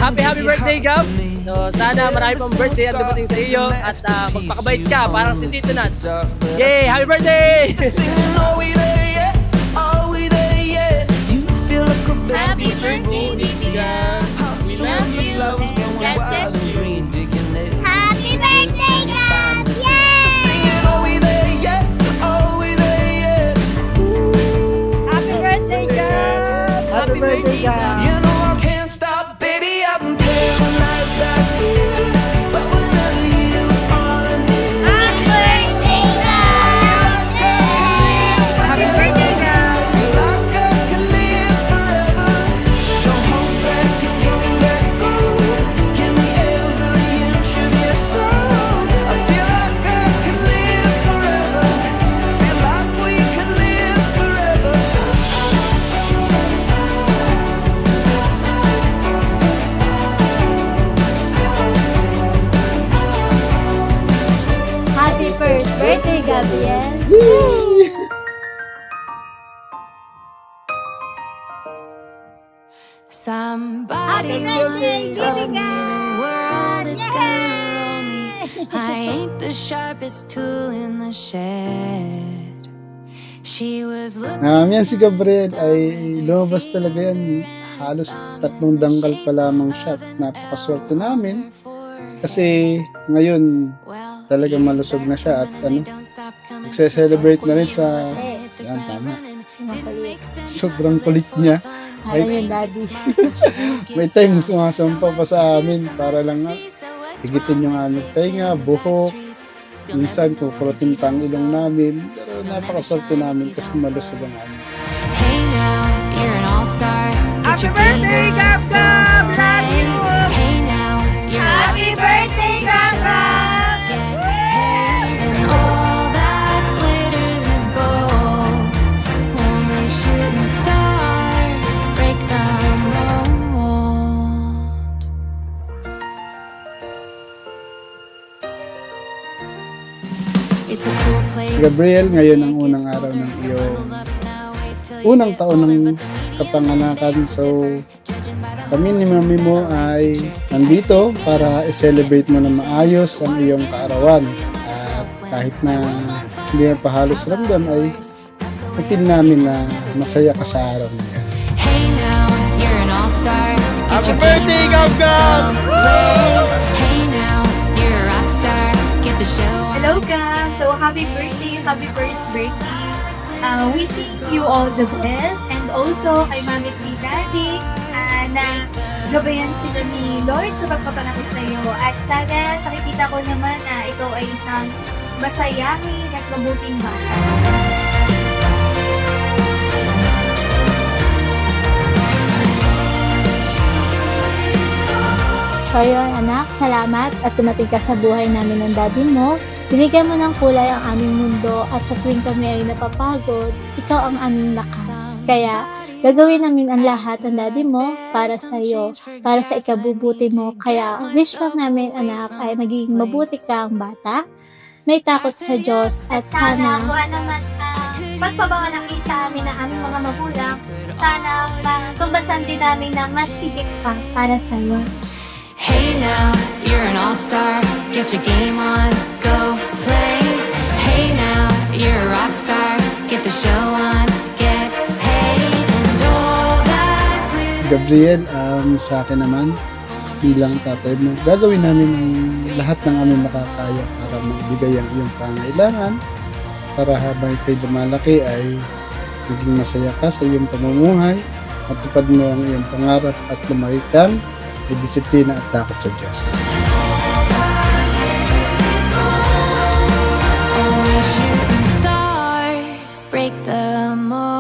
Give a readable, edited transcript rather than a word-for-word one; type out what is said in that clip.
Happy birthday, Gab! So, sana marami pang birthday ang dumating sa iyo at magpakabait ka, parang si Tito Nuts. Yay! Happy birthday! Happy birthday, baby girl. We love you and God bless you. Happy birthday, God! Yay! Happy birthday, girl. Happy birthday, God! You know I can't stop, baby. I've been paralyzed by fear, but whenever you are near, Happy birthday, God! Happy birthday, girl. feel like I can live forever. Don't hold back and don't let go. Give me every inch of your soul. I feel like I can live forever. Feel like we could live forever. Happy first birthday, Gabriel! Somebody Happy once birthday, told me baby the girl. world is Yay! gonna roll me. I ain't the sharpest tool in the shed. She was looking Yan si Gabriel ay lumabas talaga yan. Halos 3 dangkal pa lamang siya. Napakaswerte namin. Kasi ngayon talagang malusog na siya at nagse-celebrate na rin sa yan, tama. Sobrang kulit niya. Parang yung daddy. May time na sumasampa pa sa amin para lang higitin yung aming tainga, buhok. Minsan kukurutin pa ang ilong namin. Pero napakaswerte namin kasi malusog ang amin. Hey now, you're an all-star. Get Happy your birthday, game on, Gab go Gab! Love play. you! Hey now, you're an Happy all-star. birthday, Get the show Gab! on, get paid. And all that glitters is gold. Only shooting stars break the mold. It's a cool place. Gabriel, ngayon ang unang araw ng iyong unang taon ng kapanganakan. So, kami ni mami mo ay nandito para i-celebrate mo na maayos ang iyong kaarawan. At kahit na hindi na pahalos ramdam ay ipin namin na masaya ka sa araw na yan. Hey now, you're an all-star. Get Happy your birthday, game Gab on, Gab! go play. Hey now, you're a rock star. Get the show on. Hello, Gab! So, happy birthday! Happy first birthday! Wishing you all the best and also kay Mami at ni Daddy na gabayan sila ni Lord sa pagpapalaki sa iyo. At sana nakikita ko naman na ikaw ay isang masayahin at mabuting bata. So yun, anak, salamat at dumating ka sa buhay namin ng daddy mo. Binigyan mo ng kulay ang aming mundo at sa tuwing kami ay napapagod, ikaw ang aming lakas. Kaya gagawin namin ang lahat ng daddy mo para sa iyo, para sa ikabubuti mo. Kaya wish lang namin, anak, ay magiging mabuti ka ang bata. May takot sa Diyos at sana kung ano man pagpabawa ng isa amin ng aming mga magulang, sana tumbasan din namin na mas higit pa para sa iyo. Hey now, you're an all-star. Get your game on, go play. Hey now, you're a rock star. Get the show on, get paid. And all that glitters. Gabriel, sa akin naman, bilang tatay mo, gagawin namin ang lahat ng aming makakaya para maibigay ang iyong pangailangan para habang ikay lumalaki ay maging masaya ka sa iyong pamumuhay, matupad mo ang iyong pangarap at lumaki kang may disiplina at takot sa Diyos. Only shooting stars break the mold.